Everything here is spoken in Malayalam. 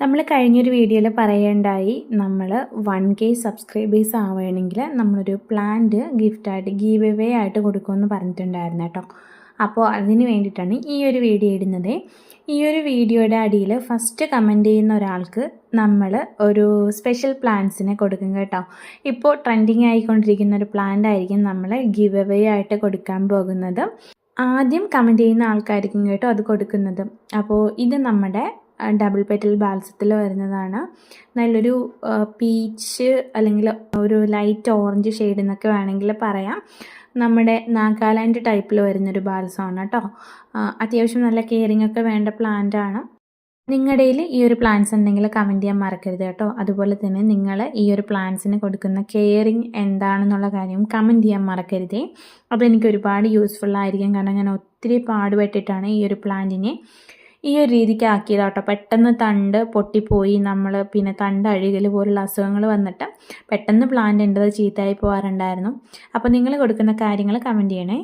നമ്മൾ കഴിഞ്ഞൊരു വീഡിയോയിൽ പറയുകയുണ്ടായി നമ്മൾ 1K സബ്സ്ക്രൈബേഴ്സ് ആവുകയാണെങ്കിൽ നമ്മളൊരു പ്ലാന്റ് ഗിഫ്റ്റായിട്ട് ഗീവ് അവേ ആയിട്ട് കൊടുക്കുമെന്ന് പറഞ്ഞിട്ടുണ്ടായിരുന്നു കേട്ടോ. അപ്പോൾ അതിന് വേണ്ടിയിട്ടാണ് ഈ ഒരു വീഡിയോ ഇടുന്നത്. ഈ ഒരു വീഡിയോയുടെ അടിയിൽ ഫസ്റ്റ് കമൻറ്റ് ചെയ്യുന്ന ഒരാൾക്ക് നമ്മൾ ഒരു സ്പെഷ്യൽ പ്ലാന്റ്സിനെ കൊടുക്കും കേട്ടോ. ഇപ്പോൾ ട്രെൻഡിങ് ആയിക്കൊണ്ടിരിക്കുന്ന ഒരു പ്ലാന്റ് ആയിരിക്കും നമ്മൾ ഗിവ് അവേ ആയിട്ട് കൊടുക്കാൻ പോകുന്നത്. ആദ്യം കമൻറ്റ് ചെയ്യുന്ന ആൾക്കായിരിക്കും കേട്ടോ അത് കൊടുക്കുന്നത്. അപ്പോൾ ഇത് നമ്മുടെ ഡബിൾ പെറ്റൽ ബാൽസത്തിൽ വരുന്നതാണ്. നല്ലൊരു പീച്ച് അല്ലെങ്കിൽ ഒരു ലൈറ്റ് ഓറഞ്ച് ഷെയ്ഡ് എന്നൊക്കെ വേണമെങ്കിൽ പറയാം. നമ്മുടെ നാഗാലാൻഡ് ടൈപ്പിൽ വരുന്നൊരു ബാൽസമാണ് കേട്ടോ. അത്യാവശ്യം നല്ല കെയറിങ് ഒക്കെ വേണ്ട പ്ലാന്റാണ്. നിങ്ങളുടെ കയ്യിൽ ഈ ഒരു പ്ലാന്റ്സ് ഉണ്ടെങ്കിൽ കമൻറ്റ് ചെയ്യാൻ മറക്കരുത് കേട്ടോ. അതുപോലെ തന്നെ നിങ്ങൾ ഈ ഒരു പ്ലാന്റ്സിന് കൊടുക്കുന്ന കെയറിങ് എന്താണെന്നുള്ള കാര്യം കമൻറ്റ് ചെയ്യാൻ മറക്കരുതേ. അപ്പോൾ എനിക്ക് ഒരുപാട് യൂസ്ഫുൾ ആയിരിക്കും. കാരണം ഞാൻ ഒത്തിരി പാടുപെട്ടിട്ടാണ് ഈ ഒരു പ്ലാന്റിനെ ഈ ഒരു രീതിക്ക് ആക്കിയത് കേട്ടോ. പെട്ടെന്ന് തണ്ട് പൊട്ടിപ്പോയി പിന്നെ തണ്ട് അഴുകൽ പോലുള്ള അസുഖങ്ങൾ വന്നിട്ട് പെട്ടെന്ന് പ്ലാന്റ് എൻ്റെത് ചീത്തയായി പോകാറുണ്ടായിരുന്നു. അപ്പോൾ നിങ്ങൾ കൊടുക്കുന്ന കാര്യങ്ങൾ കമൻറ്റ് ചെയ്യണേ.